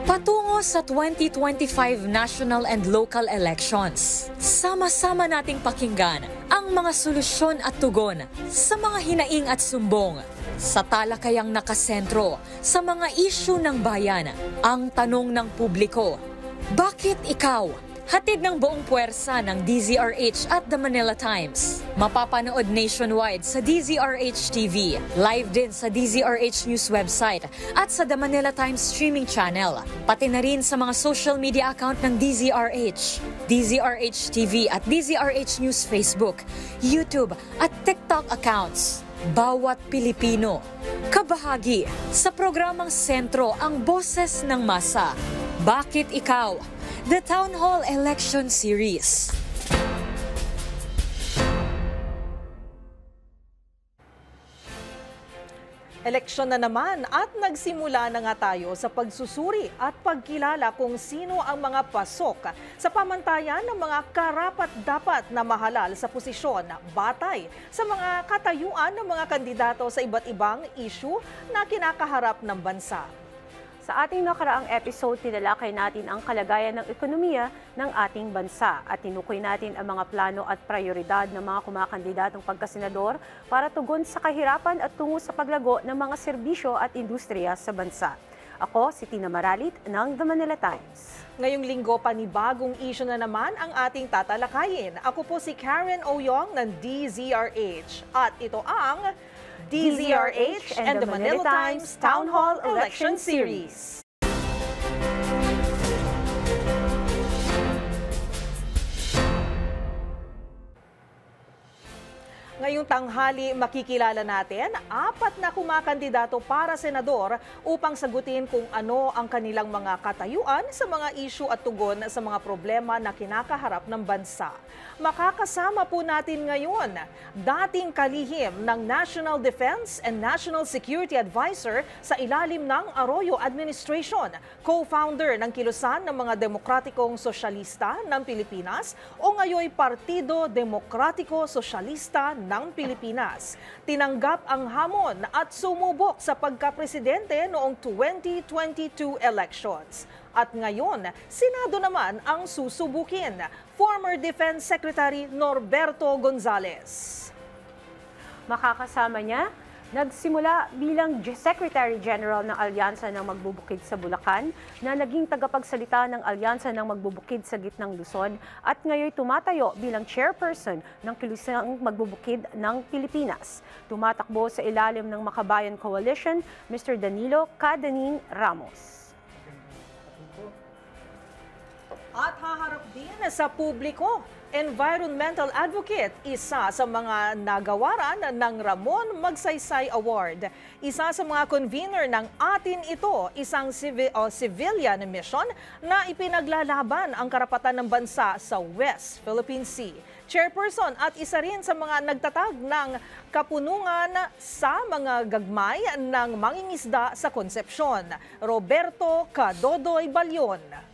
Patungo sa 2025 national and local elections, sama-sama nating pakinggan ang mga solusyon at tugon sa mga hinaing at sumbong. Sa talakayang nakasentro sa mga isyu ng bayan, ang tanong ng publiko, bakit ikaw? Hatid ng buong puwersa ng DZRH at The Manila Times. Mapapanood nationwide sa DZRH TV, live din sa DZRH News website at sa The Manila Times streaming channel. Pati na rin sa mga social media account ng DZRH, DZRH TV at DZRH News Facebook, YouTube at TikTok accounts. Bawat Pilipino, kabahagi sa programang Sentro ang Boses ng Masa. Bakit ikaw? The Town Hall Election Series. Eleksyon na naman at nagsimula na nga tayo sa pagsusuri at pagkilala kung sino ang mga pasok sa pamantayan ng mga karapat-dapat na mahalal sa posisyon batay sa mga katayuan ng mga kandidato sa iba't ibang issue na kinakaharap ng bansa. Sa ating nakaraang episode, tinalakay natin ang kalagayan ng ekonomiya ng ating bansa at tinukoy natin ang mga plano at prioridad ng mga kumakandidatong pagkasenador para tugon sa kahirapan at tungo sa paglago ng mga serbisyo at industriya sa bansa. Ako si Tina Maralit ng The Manila Times. Ngayong linggo, panibagong issue na naman ang ating tatalakayin. Ako po si Karen Oyong ng DZRH at ito ang DZRH and The Manila Times Town Hall Election Series. Ngayong tanghali, makikilala natin 4 na kumakandidato para senador upang sagutin kung ano ang kanilang mga katayuan sa mga issue at tugon sa mga problema na kinakaharap ng bansa. Makakasama po natin ngayon dating kalihim ng National Defense and National Security Advisor sa ilalim ng Arroyo Administration, co-founder ng Kilusan ng mga Demokratikong Sosyalista ng Pilipinas o ngayoy Partido Demokratiko Sosyalista ng Pilipinas. Tinanggap ang hamon at sumubok sa pagkapresidente noong 2022 elections. At ngayon, Senado naman ang susubukin. Former Defense Secretary Norberto Gonzales. Makakasama niya, nagsimula bilang Secretary General ng Alyansa ng Magbubukid sa Bulacan, na naging tagapagsalita ng Alyansa ng Magbubukid sa Gitnang Luzon at ngayon tumatayo bilang Chairperson ng Kilusang Magbubukid ng Pilipinas. Tumatakbo sa ilalim ng Makabayan Coalition, Mr. Danilo Cadanin Ramos. At haharap din sa publiko, environmental advocate, isa sa mga nagawaran ng Ramon Magsaysay Award. Isa sa mga convener ng Atin Ito, isang civilian mission na ipinaglalaban ang karapatan ng bansa sa West Philippine Sea. Chairperson at isa rin sa mga nagtatag ng kapunungan sa mga gagmay ng mangingisda sa Concepcion, Roberto Cadodoy Balyon.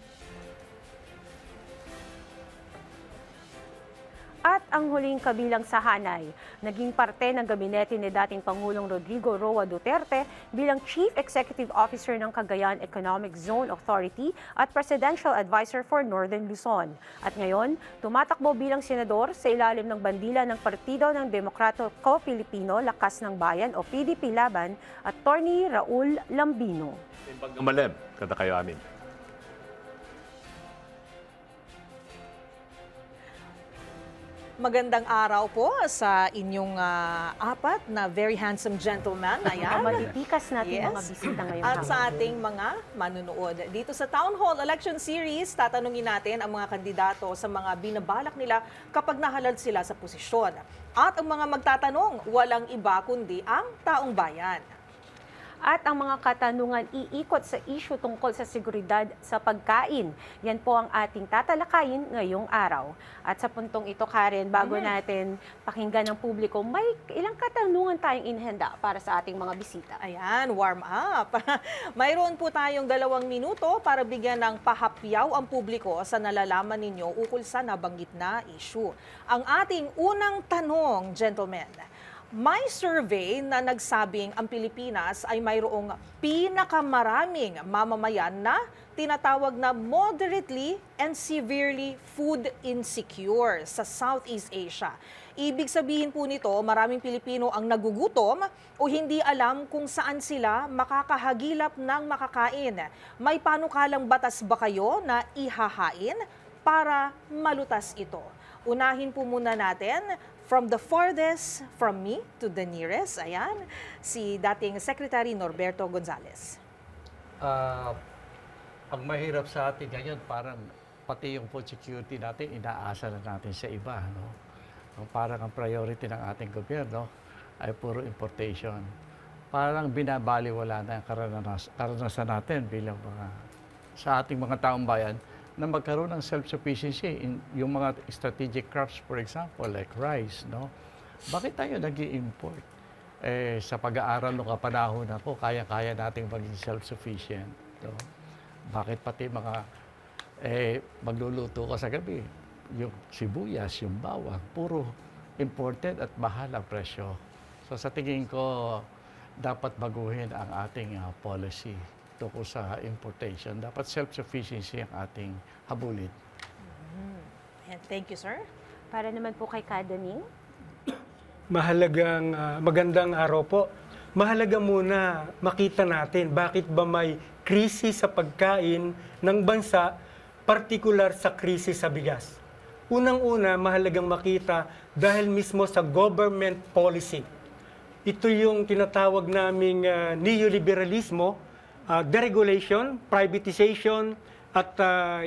At ang huling kabilang sa hanay, naging parte ng gabinete ni dating Pangulong Rodrigo Roa Duterte bilang Chief Executive Officer ng Cagayan Economic Zone Authority at Presidential Advisor for Northern Luzon. At ngayon, tumatakbo bilang senador sa ilalim ng bandila ng Partido ng Demokratiko Pilipino Lakas ng Bayan o PDP Laban, Attorney Raul Lambino. Pagkamalem, kada kayo amin. Magandang araw po sa inyong 4 na very handsome gentleman. Ayan. Malitikas natin mga bisita ngayong At sa ating mga manunood. Dito sa Town Hall Election Series, tatanungin natin ang mga kandidato sa mga binabalak nila kapag nahalal sila sa posisyon. At ang mga magtatanong, walang iba kundi ang taong bayan. At ang mga katanungan iikot sa issue tungkol sa seguridad sa pagkain. Yan po ang ating tatalakayin ngayong araw. At sa puntong ito, Karen, bago natin pakinggan ng publiko, may ilang katanungan tayong inhanda para sa ating mga bisita. Ayan, warm up. Mayroon po tayong 2 minuto para bigyan ng pahapyaw ang publiko sa nalalaman ninyo ukol sa nabanggit na issue. Ang ating unang tanong, gentlemen, May survey na nagsabing ang Pilipinas ay mayroong pinakamaraming mamamayan na tinatawag na moderately and severely food insecure sa Southeast Asia. Ibig sabihin po nito, maraming Pilipino ang nagugutom o hindi alam kung saan sila makakahagilap ng makakain. May panukalang batas ba kayo na ihahain para malutas ito? Unahin po muna natin from the farthest from me to the nearest, ayan, si dating Secretary Norberto Gonzales. Ang mahirap sa atin ngayon, parang pati yung food security natin, inaasa na natin sa iba. No? Parang ang priority ng ating gobyerno ay puro importation. Parang binabaliwala na ang karanasan natin bilang sa ating mga taong bayan na magkaroon ng self-sufficiency in yung mga strategic crops, for example, like rice, no? Bakit tayo nag-i-import? Sa pag-aaral ng kapanahon ako, kaya-kaya nating maging self-sufficient. No? Bakit pati mga magluluto ka sa gabi? Yung sibuyas, yung bawang, puro imported at mahal ang presyo. So sa tingin ko, dapat baguhin ang ating policy tungkol sa importation. Dapat self-sufficiency ang ating habulin. Thank you, sir. Para naman po kay Kadaning. Magandang araw po. Mahalaga muna makita natin bakit ba may krisis sa pagkain ng bansa, partikular sa krisis sa bigas. Unang-una, mahalagang makita dahil mismo sa government policy. Ito yung tinatawag naming neoliberalismo, deregulation, privatization, at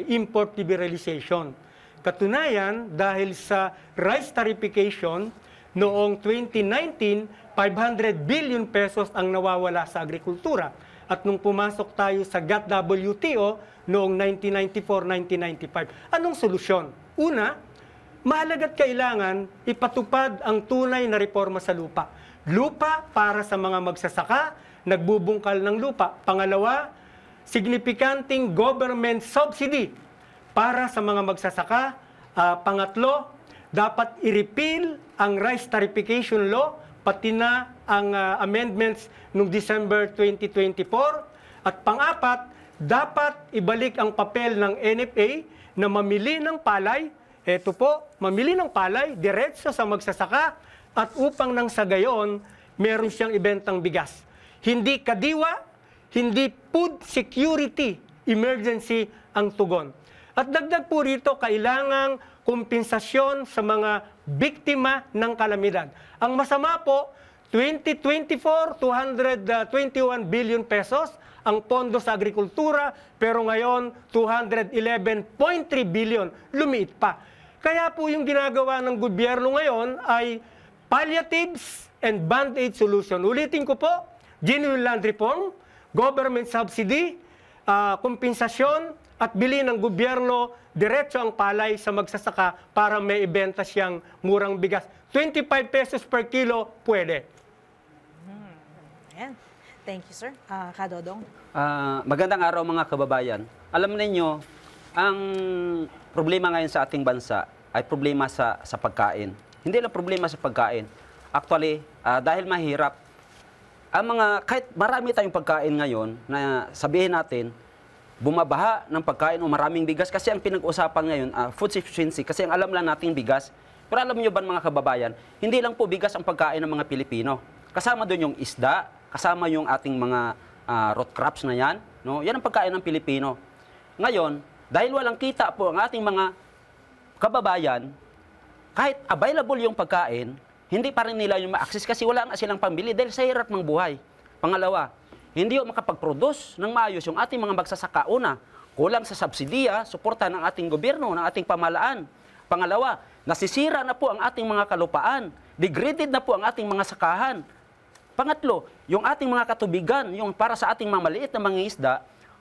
import liberalization. Katunayan, dahil sa rice tariffication, noong 2019, 500 billion pesos ang nawawala sa agrikultura. At nung pumasok tayo sa GATT-WTO noong 1994-1995, anong solusyon? Una, mahalaga't kailangan ipatupad ang tunay na reforma sa lupa. Lupa para sa mga magsasaka, nagbubungkal ng lupa. Pangalawa, signifikanting government subsidy para sa mga magsasaka. Pangatlo, dapat i-repeal ang rice tariffication law, pati na ang amendments noong December 2024. At pang-apat, dapat ibalik ang papel ng NFA na mamili ng palay. Ito po, mamili ng palay, diretso sa magsasaka, at upang nang sa gayon, meron siyang ibentang bigas. Hindi kadiwa, hindi food security emergency ang tugon. At dagdag po rito, kailangang kompensasyon sa mga biktima ng kalamidad. Ang masama po, 2024, 221 billion pesos ang pondo sa agrikultura, pero ngayon 211.3 billion, lumiit pa. Kaya po yung ginagawa ng gobyerno ngayon ay palliatives and band-aid solution. Ulitin ko po, genuine land reform, government subsidy, kompensasyon, at bili ng gobyerno diretso ang palay sa magsasaka para may ibenta siyang murang bigas. 25 pesos per kilo, pwede. Thank you, sir. Kadodong. Magandang araw mga kababayan. Alam ninyo, ang problema ngayon sa ating bansa ay problema sa pagkain. Hindi lang problema sa pagkain. Actually, dahil mahirap, kahit marami tayong pagkain ngayon, na sabihin natin, bumabaha ng pagkain o maraming bigas kasi ang pinag-usapan ngayon, food sufficiency, kasi ang alam lang natin bigas. Pero alam nyo ba mga kababayan, hindi lang po bigas ang pagkain ng mga Pilipino. Kasama doon yung isda, kasama yung ating mga root crops na yan. No? Yan ang pagkain ng Pilipino. Ngayon, dahil walang kita po ang ating mga kababayan, kahit available yung pagkain, hindi pa rin nila yung ma-access kasi wala nga silang pambili dahil sa hirap ng buhay. Pangalawa, hindi yung makapag-produce ng maayos yung ating mga magsasaka. Una, kulang sa subsidiya, suporta ng ating gobyerno, ng ating pamahalaan. Pangalawa, nasisira na po ang ating mga kalupaan. Degraded na po ang ating mga sakahan. Pangatlo, yung ating mga katubigan, yung para sa ating mga maliit na mga isda,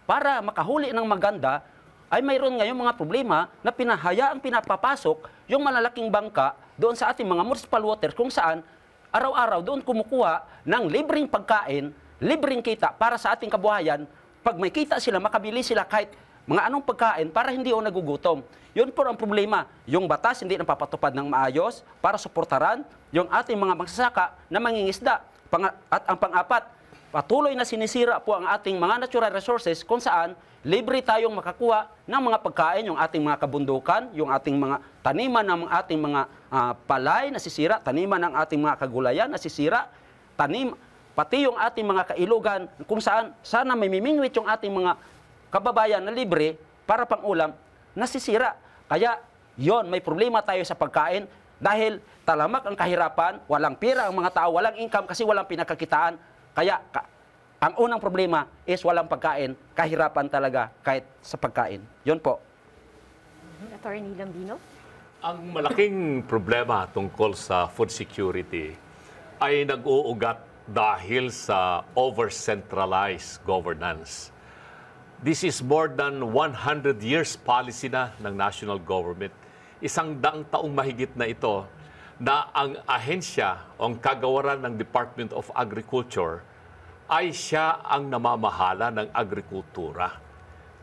para makahuli ng maganda, ay mayroon ngayon mga problema na pinahayaang pinapapasok yung malalaking bangka doon sa ating mga municipal waters kung saan araw-araw doon kumukuha ng libreng pagkain, libreng kita para sa ating kabuhayan. Pag may kita sila, makabili sila kahit mga anong pagkain para hindi o nagugutom. Yun po ang problema. Yung batas hindi napapatupad ng maayos para suportaran yung ating mga magsasaka na mangingisda. At ang pang-apat, patuloy na sinisira po ang ating mga natural resources kung saan libre tayong makakuha ng mga pagkain, yung ating mga kabundukan, yung ating mga taniman ng ating mga palay nasisira, taniman ng ating mga kagulayan nasisira, pati yung ating mga kailugan kung saan sana may mimingwit yung ating mga kababayan na libre para pang-ulam, nasisira. Kaya yon, may problema tayo sa pagkain dahil talamak ang kahirapan, walang pera ang mga tao, walang income kasi walang pinakakitaan. Kaya ang unang problema is walang pagkain, kahirapan talaga kahit sa pagkain. Yon po. Attorney Lambino? Ang malaking problema tungkol sa food security ay nag-uugat dahil sa over-centralized governance. This is more than 100 years policy na ng national government. 100 taong mahigit na ito na ang ahensya o ang kagawaran ng Department of Agriculture ay siya ang namamahala ng agrikultura.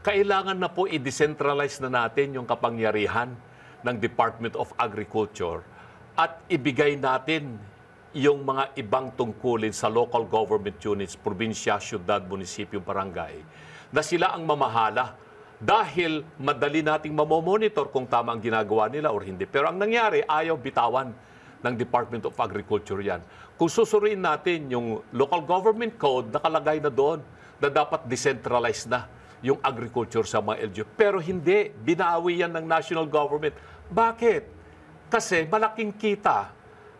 Kailangan na po i-decentralize na natin yung kapangyarihan ng Department of Agriculture at ibigay natin yung mga ibang tungkulin sa local government units, probinsya, syudad, munisipyo, barangay, na sila ang mamahala dahil madali nating mamomonitor kung tama ang ginagawa nila or hindi. Pero ang nangyari, ayaw bitawan ng Department of Agriculture yan. Kung susuriin natin yung local government code, nakalagay na doon na dapat decentralized na yung agriculture sa mga LGU. Pero hindi, binawi yan ng national government. Bakit? Kasi malaking kita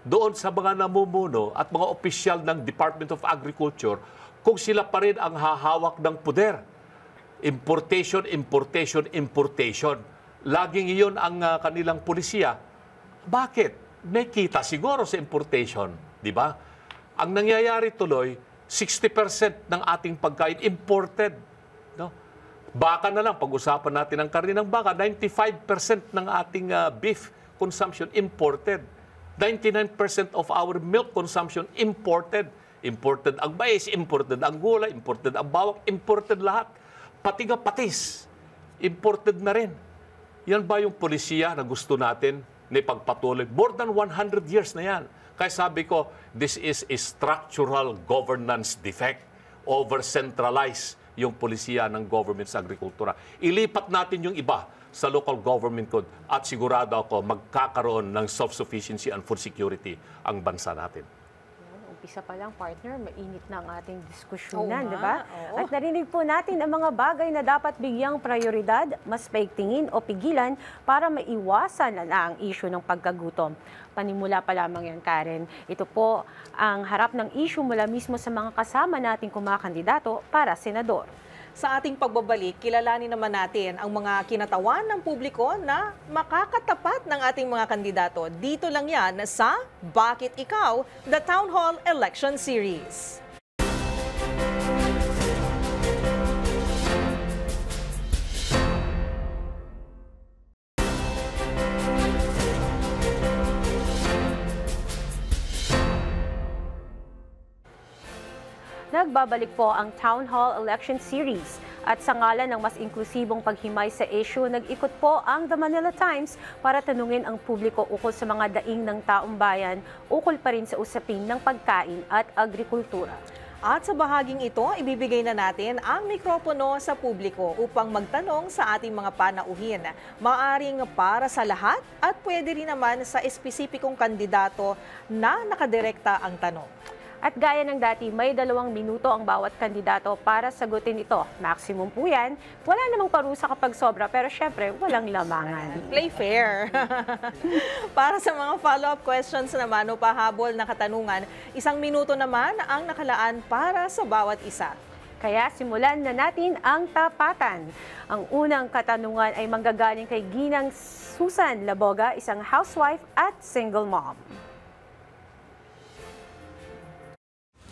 doon sa mga namumuno at mga opisyal ng Department of Agriculture kung sila pa rin ang hahawak ng poder. Importation, importation, importation. Laging iyon ang kanilang pulisya. Bakit? May kita siguro sa importation, di ba? Ang nangyayari tuloy, 60% ng ating pagkain imported. No? Baka na lang, pag-usapan natin ang karne ng baka, 95% ng ating beef consumption imported. 99% of our milk consumption imported. Imported ang mais, imported ang gulay, imported ang bawang, imported lahat. Pati nga patis, imported na rin. Yan ba yung polisiya na gusto natin na ipagpatuloy? More than 100 years na yan. Kaya sabi ko, this is a structural governance defect. Over-centralize yung polisiya ng government sa agrikultura. Ilipat natin yung iba sa local government code at sigurado ako magkakaroon ng self-sufficiency and food security ang bansa natin. Umpisa pa lang, partner, mainit na ang ating diskusyonan, di ba? At narinig po natin ang mga bagay na dapat bigyang prioridad, mas paigtingin o pigilan para maiwasan na ang issue ng pagkagutom. Panimula pa lamang yan, Karen. Ito po ang harap ng issue mula mismo sa mga kasama nating kumakandidato para senador. Sa ating pagbabalik, kilalanin naman natin ang mga kinatawan ng publiko na makakatapat ng ating mga kandidato. Dito lang yan sa Bakit Ikaw? The Town Hall Election Series. Nagbabalik po ang Town Hall Election Series at sa ngalan ng mas inklusibong paghimay sa issue, nag-ikot po ang The Manila Times para tanungin ang publiko ukol sa mga daing ng taong bayan, ukol pa rin sa usapin ng pagkain at agrikultura. At sa bahaging ito, ibibigay na natin ang mikropono sa publiko upang magtanong sa ating mga panauhin. Maaring para sa lahat at pwede rin naman sa espesipikong kandidato na nakadirekta ang tanong. At gaya ng dati, may 2 minuto ang bawat kandidato para sagutin ito. Maximum po yan. Wala namang parusa kapag sobra, pero syempre, walang lamangan. Play fair. Para sa mga follow-up questions naman o pahabol na katanungan, 1 minuto naman ang nakalaan para sa bawat isa. Kaya simulan na natin ang tapatan. Ang unang katanungan ay manggagaling kay Ginang Susan Laboga, isang housewife at single mom.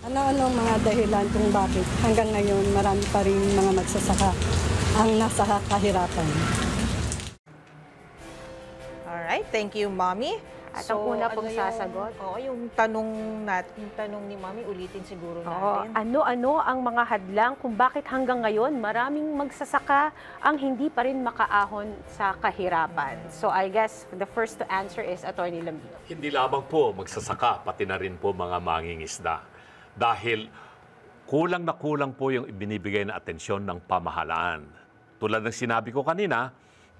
Ano-ano mga dahilan kung bakit hanggang ngayon marami pa rin mga magsasaka ang nasa kahirapan? Alright, thank you, Mommy. At ang una pong yung, sasagot. yung tanong ni Mami, ulitin siguro natin. Ano-ano ang mga hadlang kung bakit hanggang ngayon maraming magsasaka ang hindi pa rin makaahon sa kahirapan? So I guess the first to answer is Attorney Lambino. Hindi lamang po magsasaka, pati na rin po mga mangingisda. Dahil kulang na kulang po yung ibinibigay na atensyon ng pamahalaan. Tulad ng sinabi ko kanina,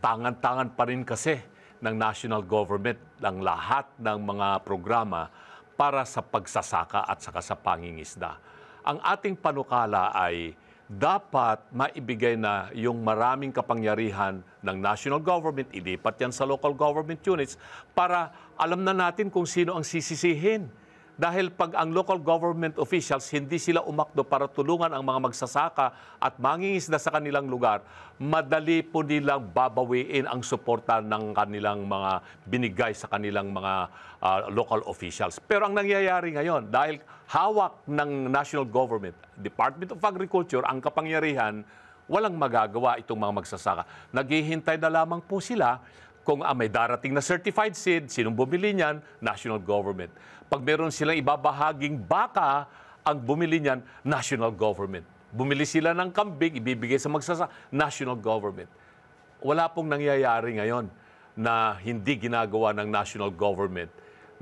tangan-tangan pa rin kasi ng national government ang lahat ng mga programa para sa pagsasaka at saka sa pangingisda. Ang ating panukala ay dapat maibigay na yung maraming kapangyarihan ng national government, ilipat yan sa local government units para alam na natin kung sino ang sisisihin. Dahil pag ang local government officials hindi sila umakdo para tulungan ang mga magsasaka at mangingisda sa kanilang lugar, madali po nilang babawiin ang suporta ng kanilang mga binigay sa kanilang mga local officials. Pero ang nangyayari ngayon, dahil hawak ng national government, Department of Agriculture, ang kapangyarihan, walang magagawa itong mga magsasaka. Naghihintay na lamang po sila kung may darating na certified seed, sinong bumili niyan? National government. Pag meron silang ibabahaging baka, ang bumili niyan, national government. Bumili sila ng kambing, ibibigay sa magsasaka, national government. Wala pong nangyayari ngayon na hindi ginagawa ng national government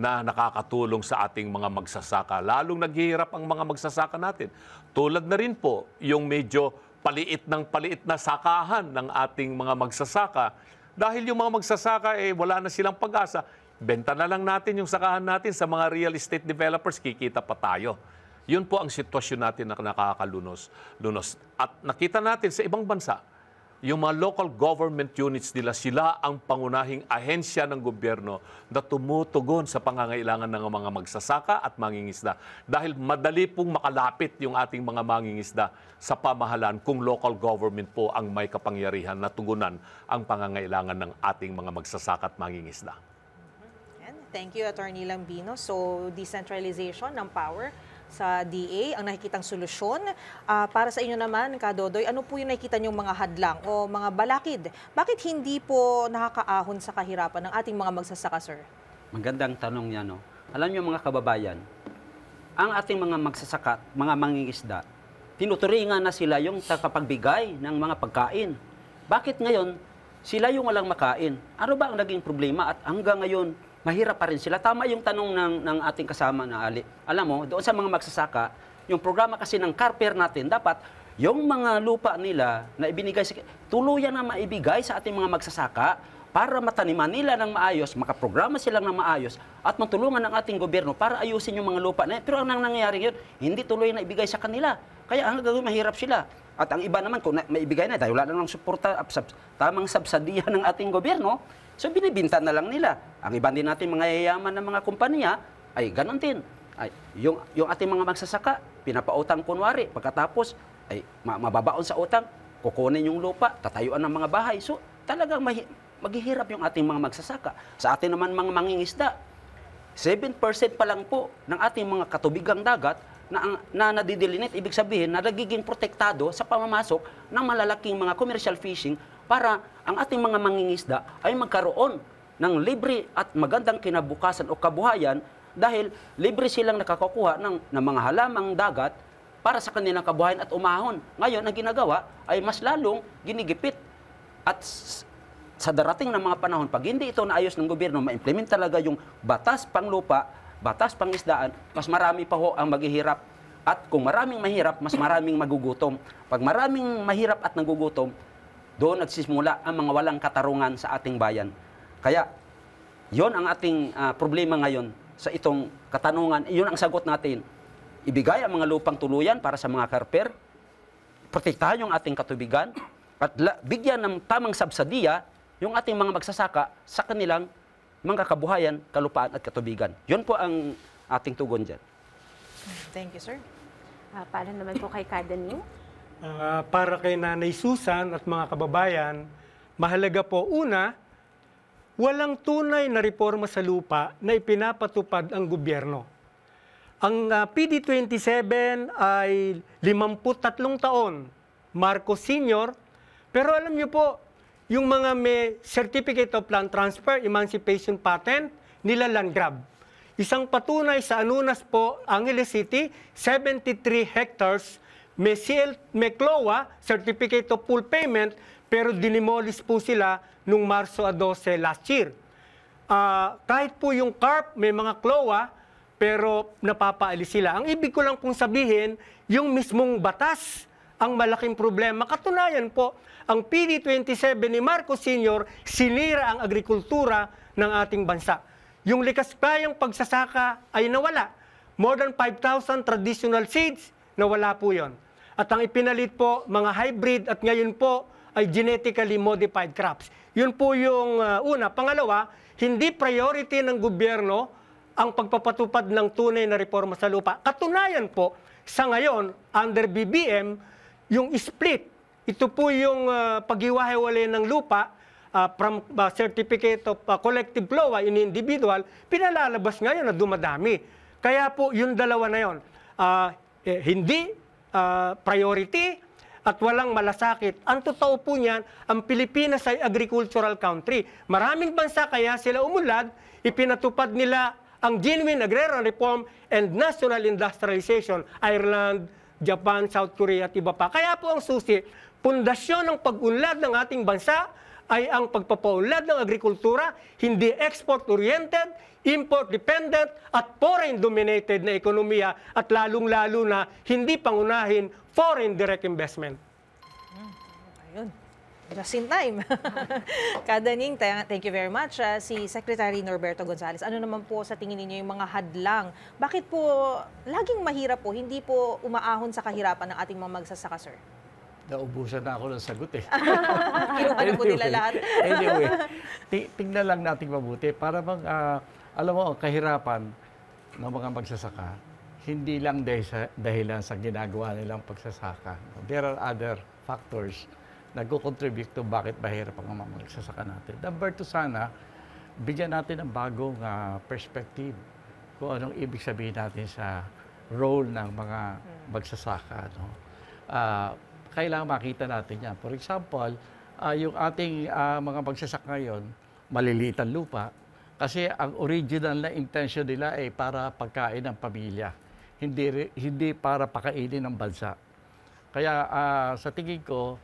na nakakatulong sa ating mga magsasaka. Lalong naghihirap ang mga magsasaka natin. Tulad na rin po yung medyo paliit na sakahan ng ating mga magsasaka. Dahil yung mga magsasaka, wala na silang pag-asa. Benta na lang natin yung sakahan natin sa mga real estate developers, kikita pa tayo. Yun po ang sitwasyon natin na nakakalunos. At nakita natin sa ibang bansa, yung mga local government units nila, sila ang pangunahing ahensya ng gobyerno na tumutugon sa pangangailangan ng mga magsasaka at mangingisda. Dahil madali pong makalapit yung ating mga mangingisda sa pamahalaan kung local government po ang may kapangyarihan na tugunan ang pangangailangan ng ating mga magsasaka at mangingisda. Thank you, Attorney Lambino. So, decentralization ng power sa DA ang nakikitang solusyon. Para sa inyo naman, Kadodoy, ano po yung nakikita niyong mga hadlang o mga balakid? Bakit hindi po nakakaahon sa kahirapan ng ating mga magsasaka, sir? Magandang tanong yan, no? Alam niyo mga kababayan, ang ating mga magsasaka, mga mangingisda, tinuturingan na sila yung tagapagbigay ng mga pagkain. Bakit ngayon sila yung walang makain? Ano ba ang naging problema at hanggang ngayon mahirap pa rin sila? Tama yung tanong ng ating kasama na Ali. Alam mo, doon sa mga magsasaka, yung programa kasi ng CARPER natin, dapat yung mga lupa nila na ibinigay, tuluyan na maibigay sa ating mga magsasaka para mataniman nila ng maayos, makaprograma silang ng maayos at matulungan ng ating gobyerno para ayusin yung mga lupa na yun. Pero ang nangyayari yun, hindi tuloy na ibigay sa kanila. Kaya hanggang mahirap sila. At ang iba naman, kung maibigay na, dahil wala na ng suporta, tamang subsidiya ng ating gobyerno, so binibinta na lang nila. Ang iba din natin mga yayaman ng mga kumpanya, ay ganon din. Ay, yung ating mga magsasaka, pinapautang kunwari. Pagkatapos, ay mababaon sa utang, kukunin yung lupa, tatayuan ng mga bahay. So talagang maghihirap yung ating mga magsasaka. Sa atin naman mga mangingisda, 7% pa lang po ng ating mga katubigang dagat na nadidelinit, ibig sabihin na nagiging protektado sa pamamasok ng malalaking mga commercial fishing para ang ating mga mangingisda ay magkaroon ng libre at magandang kinabukasan o kabuhayan dahil libre silang nakakakuha ng mga halamang dagat para sa kanilang kabuhayan at umahon. Ngayon, ang ginagawa ay mas lalong ginigipit at sa darating na mga panahon, pag hindi ito naayos ng gobyerno, ma-implement talaga yung batas panglupa, batas pangisdaan, mas marami pa ho ang maghihirap. At kung maraming mahirap, mas maraming magugutom. Pag maraming mahirap at nagugutom, doon nagsisimula ang mga walang katarungan sa ating bayan. Kaya, yon ang ating problema ngayon sa itong katanungan. Yun ang sagot natin. Ibigay ang mga lupang tuluyan para sa mga karper, protektahan yung ating katubigan, at bigyan ng tamang subsidiya yung ating mga magsasaka sa kanilang mga kabuhayan, kalupaan at katubigan. Yun po ang ating tugon dyan. Thank you, sir. Para naman po kay Kadaning. Para kay Nanay Susan at mga kababayan, mahalaga po, una, walang tunay na reforma sa lupa na ipinapatupad ang gobyerno. Ang PD27 ay 53 taon, Marcos Sr., pero alam niyo po, yung mga may Certificate of Land Transfer, Emancipation Patent, nilaland grab. Isang patunay sa Anunas po, Angeles City, 73 hectares, may CLOA, Certificate of Full Payment, pero dinimolish po sila nung Marso 12 last year. Kahit po yung CARP, may mga CLOA, pero napapaalis sila. Ang ibig ko lang pong sabihin, yung mismong batas, ang malaking problema. Katunayan po, ang PD 27 ni Marcos Sr. sinira ang agrikultura ng ating bansa. Yung likas kayang pagsasaka ay nawala. More than 5,000 traditional seeds, nawala po yon. At ang ipinalit po, mga hybrid at ngayon po ay genetically modified crops. Yun po yung una. Pangalawa, hindi priority ng gobyerno ang pagpapatupad ng tunay na reforma sa lupa. Katunayan po, sa ngayon, under BBM, yung split, ito po yung paghiwa-hiwalay ng lupa, from certificate of collective LOA in individual, pinalalabas ngayon na dumadami. Kaya po, yung dalawa na yun, hindi priority at walang malasakit. Ang totoo po niyan, ang Pilipinas ay agricultural country. Maraming bansa kaya sila umunlad, ipinatupad nila ang genuine agrarian reform and national industrialization, Ireland, Japan, South Korea at iba pa. Kaya po ang susi, pundasyon ng pag-unlad ng ating bansa ay ang pagpapaunlad ng agrikultura, hindi export-oriented, import-dependent at foreign-dominated na ekonomiya at lalong-lalo na hindi pangunahin foreign direct investment. Ayun. Just in time. Kadaning, thank you very much. Si Secretary Norberto Gonzales, ano naman po sa tingin ninyo yung mga hadlang? Bakit po laging mahirap po, hindi po umaahon sa kahirapan ng ating mga magsasaka, sir? Naubusan na ako ng sagot eh. Kinuha na po nila lahat. Anyway, tingnan lang natin mabuti. Para bang, alam mo, ang kahirapan ng mga magsasaka, hindi lang dahilan sa ginagawa nilang pagsasaka. There are other factors na nag-contribute to bakit mahirap ang mga magsasaka natin. Number two, sana, bigyan natin ng bagong perspective kung anong ibig sabihin natin sa role ng mga magsasaka. No? Kailangan makita natin yan. For example, yung ating mga magsasaka ngayon, maliliit ang lupa, kasi ang original na intention nila ay para pagkain ng pamilya, hindi para pakainin ng bansa. Kaya sa tingin ko,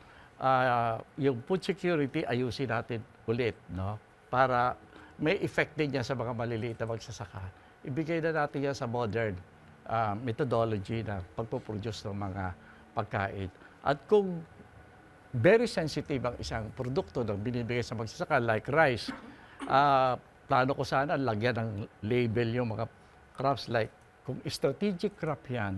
yung food security ayusin natin ulit, no? Para may effect din yan sa mga maliliit na magsasaka. Ibigay na natin yan sa modern methodology na pagpoproduce ng mga pagkain. At kung very sensitive ang isang produkto na binibigay sa magsasaka, like rice, plano ko sana lagyan ng label yung mga crops like, kung strategic crop yan,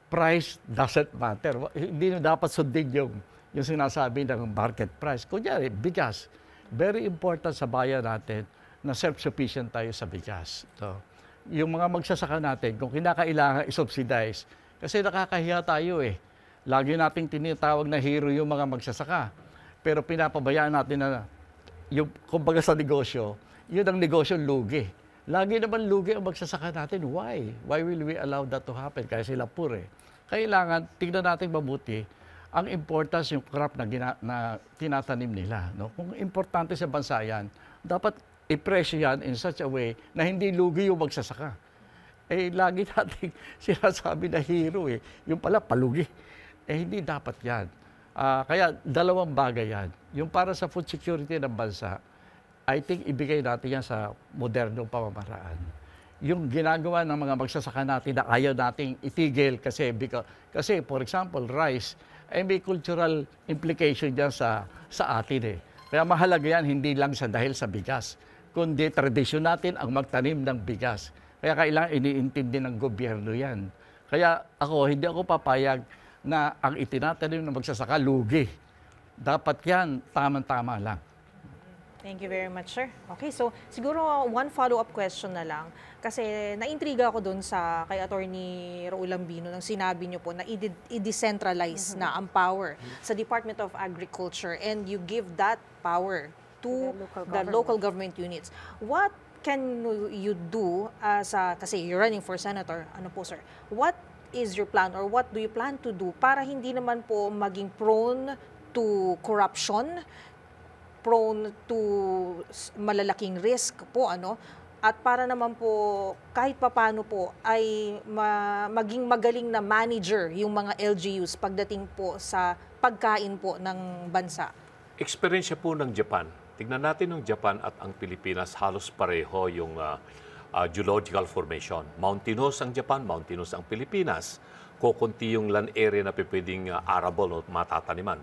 price doesn't matter. Hindi na dapat sundin yung sinasabi ng market price. Kunyari, bigas. Very important sa bayan natin na self-sufficient tayo sa bigas. So, yung mga magsasaka natin, kung kinakailangan i-subsidize, kasi nakakahiya tayo eh. Lagi nating tinatawag na hero yung mga magsasaka. Pero pinapabayaan natin na yung, kumbaga sa negosyo, yun ang negosyo lugi. Lagi naman lugi ang magsasaka natin. Why? Why will we allow that to happen? Kaya sila poor eh. Kailangan, tignan natin mabuti, ang importance yung crop na tinatanim nila. No? Kung importante sa bansa yan, dapat i-presyo yan in such a way na hindi lugi yung magsasaka. Eh, lagi natin sinasabi na hero eh. Yung pala, palugi. Eh, hindi dapat yan. Kaya, dalawang bagay yan. Yung para sa food security ng bansa, I think ibigay natin yan sa modernong pamamaraan. Yung ginagawa ng mga magsasaka natin na ayaw nating itigil kasi for example, rice, ay may cultural implication dyan sa atin eh. Kaya mahalaga yan, hindi lang dahil sa bigas, kundi tradisyon natin ang magtanim ng bigas. Kaya kailangan iniintindi ng gobyerno yan. Kaya hindi ako papayag na ang itinatanim ng magsasaka lugi. Dapat yan, tama-tama lang. Thank you very much, sir. Okay, so siguro one follow-up question na lang. Kasi naintriga ako dun kay Attorney Raul Lambino nang sinabi niyo po na i-decentralize na ang power sa Department of Agriculture and you give that power to the local government units. What can you do kasi you're running for senator, ano po sir? What is your plan or what do you plan to do para hindi naman po maging prone to corruption, prone to malalaking risk po, ano? At para naman po, kahit papano po, ay maging magaling na manager yung mga LGUs pagdating po sa pagkain po ng bansa. Eksperyensya po ng Japan. Tignan natin ng Japan at ang Pilipinas, halos pareho yung geological formation. Mountainous ang Japan, mountainous ang Pilipinas. Kukunti yung land area na pwedeng arable o matataniman.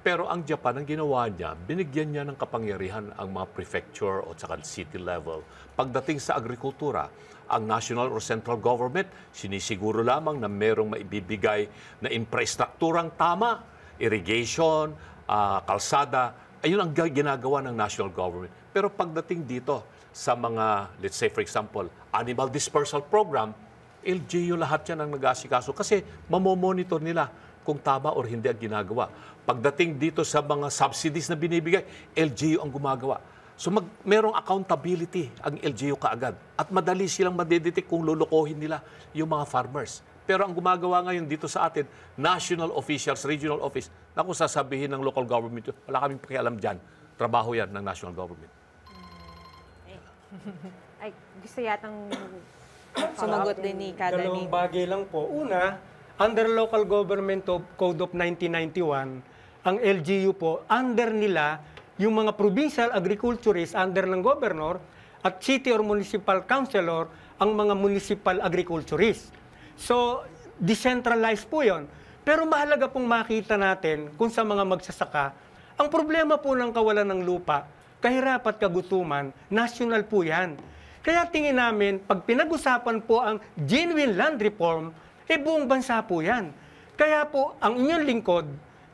Pero ang Japan, ang ginawa niya, binigyan niya ng kapangyarihan ang mga prefecture o saka city level. Pagdating sa agrikultura, ang national or central government, sinisiguro lamang na merong maibibigay na infrastrukturang tama, irrigation, kalsada, ayun ang ginagawa ng national government. Pero pagdating dito sa mga, let's say for example, animal dispersal program, LGU lahat yan ang nag-asikaso kasi mamomonitor nila kung tama or hindi ang ginagawa. Pagdating dito sa mga subsidies na binibigay, LGU ang gumagawa. So merong accountability ang LGU kaagad. At madali silang madedetect kung lulukohin nila yung mga farmers. Pero ang gumagawa ngayon dito sa atin, national officials, regional office, naku sasabihin ng local government, wala kaming pakialam dyan. Trabaho yan ng national government. Ay, gusto yatang Sumagot din ni Kada Dalawang Ning. bagay lang po. Una, under Local Government Code of 1991, ang LGU po, under nila, yung mga provincial agriculturists under ng governor at city or municipal councilor, ang mga municipal agriculturists. So, decentralized po yon. Pero mahalaga pong makita natin kung sa mga magsasaka, ang problema po ng kawalan ng lupa, kahirap at kagutuman, national po yan. Kaya tingin namin, pag pinag-usapan po ang genuine land reform, buong bansa po yan. Kaya po, ang inyong lingkod,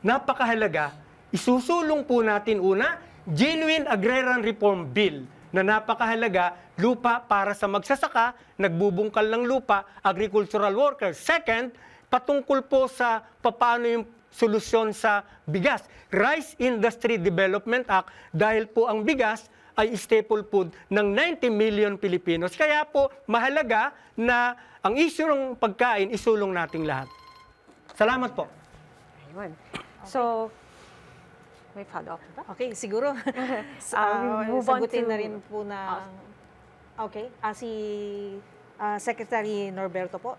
napakahalaga, isusulong po natin una, Genuine Agrarian Reform Bill, na napakahalaga, lupa para sa magsasaka, nagbubungkal ng lupa, agricultural workers. Second, patungkol po sa paano yung solusyon sa bigas. Rice Industry Development Act, dahil po ang bigas ay staple food ng 90 million Pilipinos. Kaya po, mahalaga na ang issue ng pagkain, isulong nating lahat. Salamat po. Ayun. So, may follow-up ba? Okay, siguro. Move on Sagutin to- na rin po na... Okay, si Secretary Norberto po.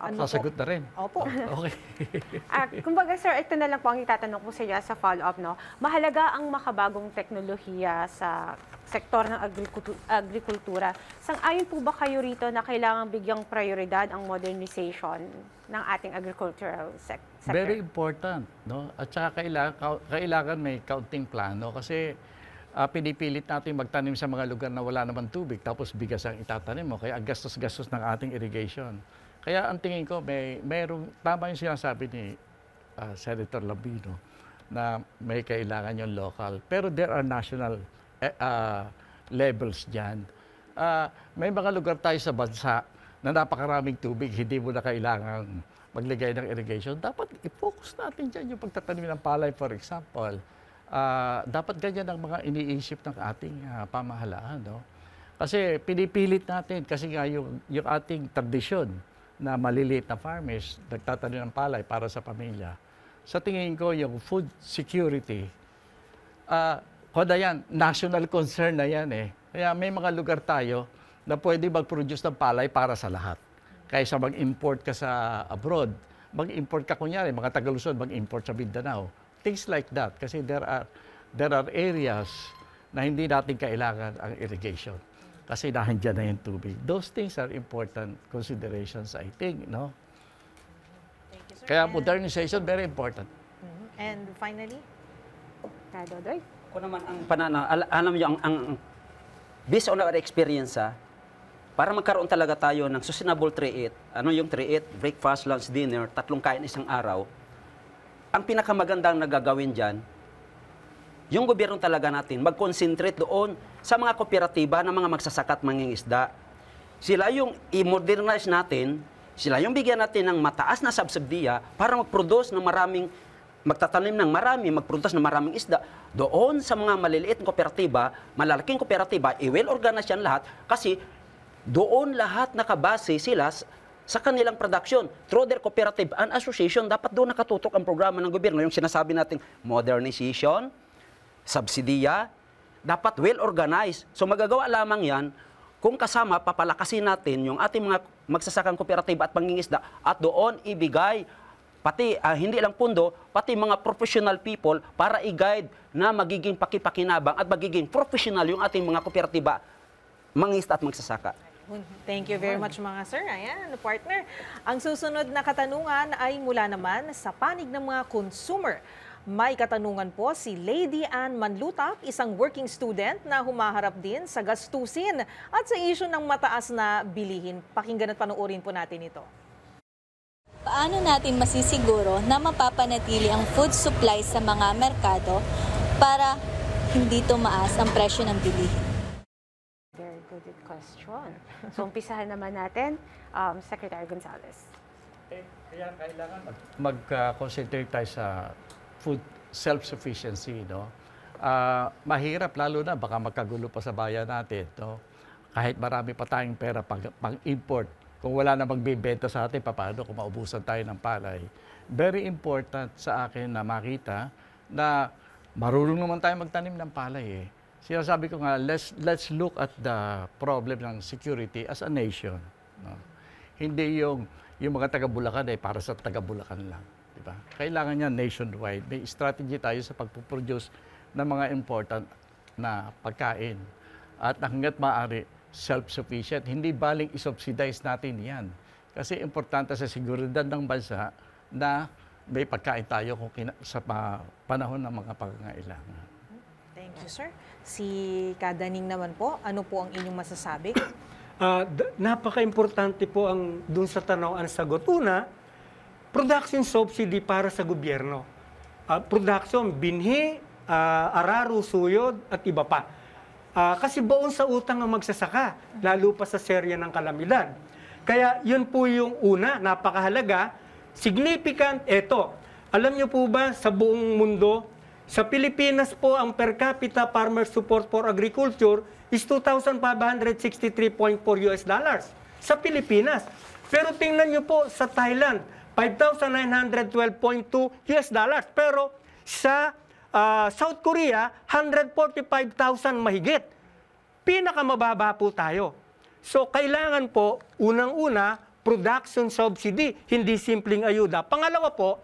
Ano Sasagot na rin. Opo. Okay. Kumbaga sir, ito na lang po ang itatanong ko sa iyo sa follow-up. No? Mahalaga ang makabagong teknolohiya sa sektor ng agrikultura. Sang-ayon po ba kayo rito na kailangan bigyang prioridad ang modernization ng ating agricultural sector? Very important, no? At saka kailangan may counting plano kasi pinipilit natin magtanim sa mga lugar na wala naman tubig tapos bigas ang itatanim mo. Kaya ang gastos-gastos ng ating irrigation. Kaya ang tingin ko, mayroong tama yung sinasabi ni Senator Labino na may kailangan yung local. Pero there are national levels dyan. May mga lugar tayo sa bansa na napakaraming tubig, hindi mo na kailangan magligay ng irrigation. Dapat i-focus natin dyan yung pagtatanim ng palay, for example. Dapat ganyan ang mga iniisip ng ating pamahalaan. No? Kasi pinipilit natin, kasi nga yung ating tradisyon na maliliit na farmers, nagtatanim ng palay para sa pamilya. Sa tingin ko, yung food security, yan, national concern na yan eh. Kaya may mga lugar tayo na pwede mag-produce ng palay para sa lahat. Kaysa mag-import ka sa abroad, mag-import ka kunyari, mga Tagalusod, mag-import sa Mindanao. Things like that. Kasi there are areas na hindi natin kailangan ang irrigation. Kasi nandiyan na yung tubig. Those things are important considerations, I think, no? Thank you, sir. Kaya modernization, very important. And finally? Dodoy? Ako naman ang pananaw, alam niyo, ang based on our experience, para magkaroon talaga tayo ng sustainable 3-eat, ano yung 3-eat, breakfast, lunch, dinner, 3 kain isang araw, ang pinakamagandang nagagawin dyan, yung gobyerno talaga natin, mag-concentrate doon sa mga kooperatiba ng mga magsasaka at mangingisda. Sila yung i-modernize natin, sila yung bigyan natin ng mataas na subsidiya para mag-produce ng maraming, magtatanim ng marami, mag-produce ng maraming isda. Doon sa mga maliliit na kooperatiba, malalaking kooperatiba, i-well organize yan lahat kasi doon lahat nakabase sila sa kanilang production. Through their cooperative and association, dapat doon nakatutok ang programa ng gobyerno, yung sinasabi nating modernization, subsidiya, dapat well-organized. So magagawa lamang yan kung kasama papalakasin natin yung ating mga magsasakang kooperatiba at pangingisda at doon ibigay pati hindi lang pundo, pati mga professional people para i-guide na magiging pakipakinabang at magiging professional yung ating mga kooperatiba, mangingisda at magsasaka. Thank you very much mga sir. Ayan, partner. Ang susunod na katanungan ay mula naman sa panig ng mga consumer. May katanungan po si Lady Ann Manlutap, isang working student na humaharap din sa gastusin at sa issue ng mataas na bilihin. Pakinggan at panoorin po natin ito. Paano natin masisiguro na mapapanatili ang food supply sa mga merkado para hindi tumaas ang presyo ng bilihin? Very good question. So, umpisahan naman natin, Secretary Gonzales. Kaya kailangan mag-concentrate tayo sa food self-sufficiency, no? Mahirap, lalo na baka magkagulo pa sa bayan natin, no? Kahit marami pa tayong pera pang-import, kung wala na magbibenta sa atin, paano kung maubusan tayo ng palay? Very important sa akin na makita na marunong naman tayo magtanim ng palay, eh. Sinasabi ko nga, let's look at the problem ng security as a nation. No? Hindi yung mga taga-Bulacan ay para sa taga-Bulacan lang. Diba? Kailangan niya nationwide. May strategy tayo sa pagpuproduce ng mga important na pagkain. At hanggat maaari, self-sufficient. Hindi baling isubsidize natin yan. Kasi importante sa seguridad ng bansa na may pagkain tayo sa panahon ng mga pangangailangan. Thank you, sir. Si Kadaning naman po, ano po ang inyong masasabi? Napaka-importante po ang dun sa tanong ang sagot. Una, production subsidy para sa gobyerno. Production, binhi, araro, suyod, at iba pa. Kasi baon sa utang ang magsasaka, lalo pa sa serya ng kalamidad. Kaya yun po yung una, napakahalaga, significant, eto. Alam niyo po ba sa buong mundo, sa Pilipinas po, ang per capita farmer support for agriculture is $2,563.4 sa Pilipinas. Pero tingnan nyo po sa Thailand, $5,912.2. Pero sa South Korea, 145,000 mahigit. Pinakamababa po tayo. So kailangan po, unang-una, production subsidy, hindi simpleng ayuda. Pangalawa po,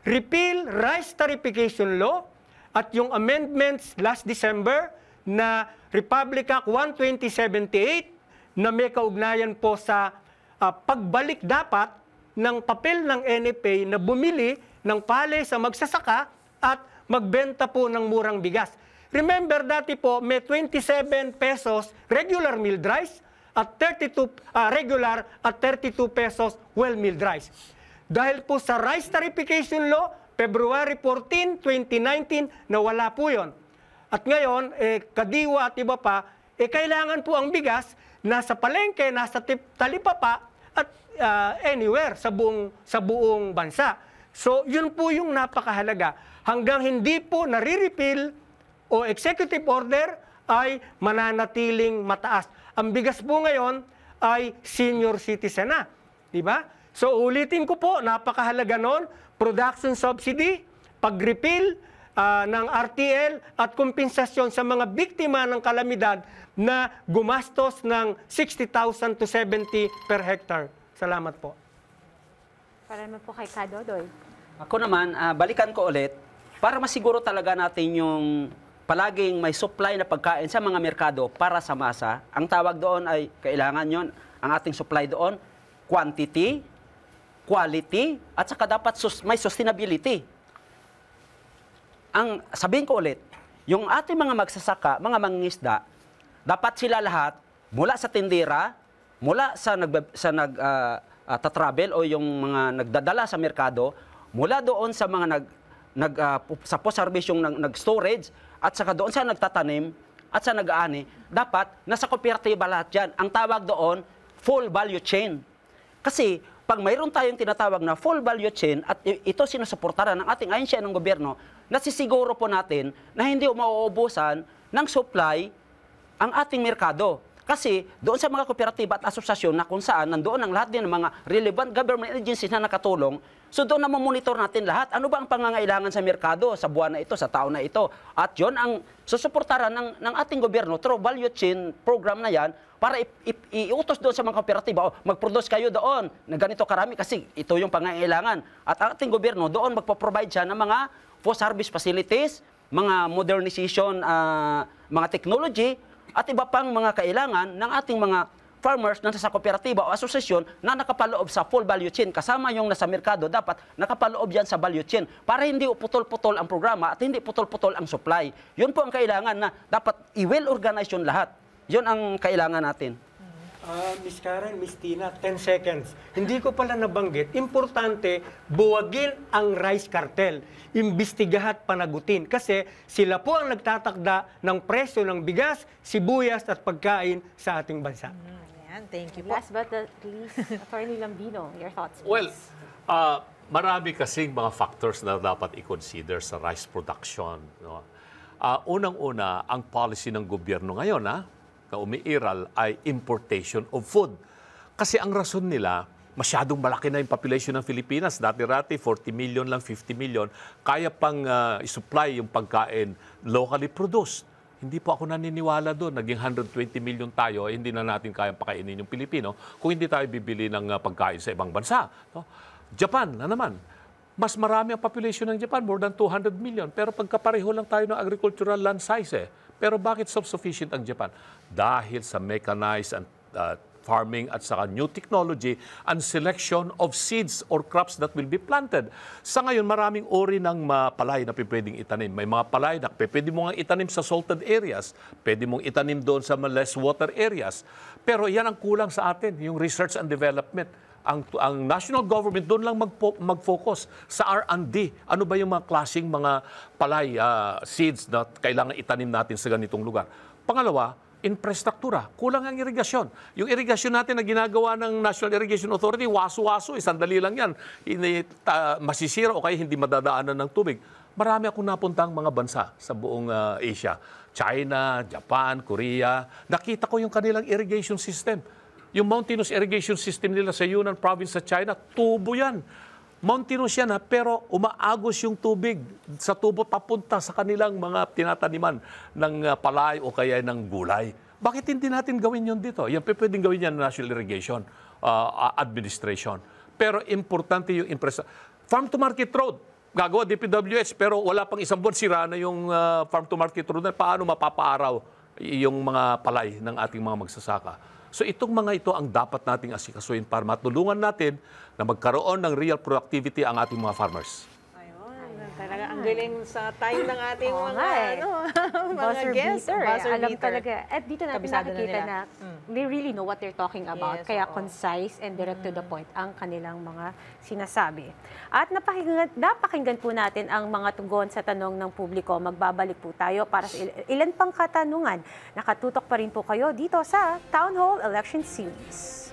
repeal rice tariffication law at yung amendments last December na Republic Act 12078 na may kaugnayan po sa pagbalik dapat ng papel ng NFA na bumili ng palay sa magsasaka at magbenta po ng murang bigas. Remember, dati po may 27 pesos regular milled rice at 32 regular at 32 pesos well milled rice. Dahil po sa rice tariffication law, February 14, 2019, nawala po yon. At ngayon, kadiwa at iba pa, kailangan po ang bigas nasa palengke, nasa talipapa at anywhere sa buong bansa. So, yun po yung napakahalaga. Hanggang hindi po nare-repeal o executive order ay mananatiling mataas. Ang bigas po ngayon ay senior citizen na. Diba? So, ulitin ko po, napakahalaga nun, production subsidy, pag-repeal ng RTL at kompensasyon sa mga biktima ng kalamidad na gumastos ng 60,000 to 70 per hectare. Salamat po. Para naman po kay Kadodoy. Ako naman, balikan ko ulit, para masiguro talaga natin yung palaging may supply na pagkain sa mga merkado para sa masa. Ang tawag doon ay, kailangan yon ang ating supply doon, quantity, quality, at saka dapat may sustainability. Ang sabihin ko ulit, yung ating mga magsasaka, mga mangingisda, dapat sila lahat, mula sa tindera, mula sa nagtatravel o yung mga nagdadala sa merkado, mula doon sa mga sa post-harvest yung nag-storage, at saka doon sa nagtatanim, at sa nag-aani, dapat nasa kooperatiba lahat yan. Ang tawag doon, full value chain. Kasi, pag mayroon tayong tinatawag na full value chain at ito sinusuportahan ng ating ahensya ng gobyerno, nasisiguro po natin na hindi mauubusan ng supply ang ating merkado. Kasi doon sa mga kooperatiba at asosasyon na kung saan nandoon ang lahat din ng mga relevant government agencies na nakatulong, so doon na mamonitor natin lahat. Ano ba ang pangangailangan sa merkado sa buwan na ito, sa taon na ito? At yon ang susuportaran ng ating gobyerno through value chain program na yan para iutos doon sa mga kooperatiba, mag-produce kayo doon na ganito karami kasi ito yung pangangailangan. At ang ating gobyerno doon magpo-provide siya ng mga post-harvest facilities, mga modernization, mga technology, at iba pang mga kailangan ng ating mga farmers na nasa kooperatiba o asosasyon na nakapaloob sa full value chain. Kasama yung nasa merkado, dapat nakapaloob yan sa value chain para hindi putol-putol ang programa at hindi putol-putol ang supply. Yun po ang kailangan na dapat i-well organize yun lahat. Yun ang kailangan natin. Miss Karen, Miss Tina, 10 seconds. Hindi ko pala nabanggit, importante, buwagin ang rice cartel. Imbestigahan at panagutin. Kasi sila po ang nagtatakda ng presyo ng bigas, sibuyas at pagkain sa ating bansa. Yan, thank you po. Last but not least, Attorney Lambino, your thoughts, please. Well, marami kasing mga factors na dapat i-consider sa rice production. No? Unang-una, ang policy ng gobyerno ngayon, na umiiral ay importation of food. Kasi ang rason nila, masyadong malaki na yung population ng Pilipinas. Dati-rati, 40 million lang, 50 million. Kaya pang i-supply yung pagkain locally produced. Hindi po ako naniniwala doon. Naging 120 million tayo, hindi na natin kayang pakainin yung Pilipino kung hindi tayo bibili ng pagkain sa ibang bansa. No? Japan na naman. Mas marami ang population ng Japan, more than 200 million. Pero pagkapareho lang tayo ng agricultural land size Pero bakit self-sufficient ang Japan? Dahil sa mechanized and farming at saka new technology and selection of seeds or crops that will be planted. Sa ngayon, maraming uri ng palay na pwedeng itanim. May mga palay na pwede mo nga itanim sa salted areas, pwede mong itanim doon sa less water areas. Pero yan ang kulang sa atin, yung research and development. Ang national government doon lang mag-focus sa R&D. Ano ba yung mga klaseng mga palay, seeds na kailangan itanim natin sa ganitong lugar? Pangalawa, infrastruktura. Kulang ang irigasyon. Yung irigasyon natin na ginagawa ng National Irrigation Authority, waso-waso, sandali lang yan. Masisira o kaya hindi madadaanan ng tubig. Marami akong napuntang mga bansa sa buong Asia. China, Japan, Korea. Nakita ko yung kanilang irrigation system. Yung mountainous irrigation system nila sa Yunnan province sa China, tubo yan. Mountainous yan pero umaagos yung tubig sa tubo papunta sa kanilang mga tinataniman ng palay o kaya ng gulay. Bakit hindi natin gawin yun dito? Yan pwedeng gawin yan ng National Irrigation Administration. Pero importante yung Farm to Market Road. Gagawa DPWH pero wala pang isang buwan sira na yung Farm to Market Road. Paano mapapaaraw yung mga palay ng ating mga magsasaka? So itong mga ito ang dapat nating asikasuhin para matulungan natin na magkaroon ng real productivity ang ating mga farmers. Ayun, talaga ang galing sa time ng ating mga buzzer guests. beater. Alam beater. talaga. At dito natin Kabisado nakikita na they really know what they're talking about. Yes, Kaya oo. concise and direct to the point ang kanilang mga sinasabi. At napakinggan po natin ang mga tugon sa tanong ng publiko. Magbabalik po tayo para sa ilan pang katanungan. Nakatutok pa rin po kayo dito sa Town Hall Election Series.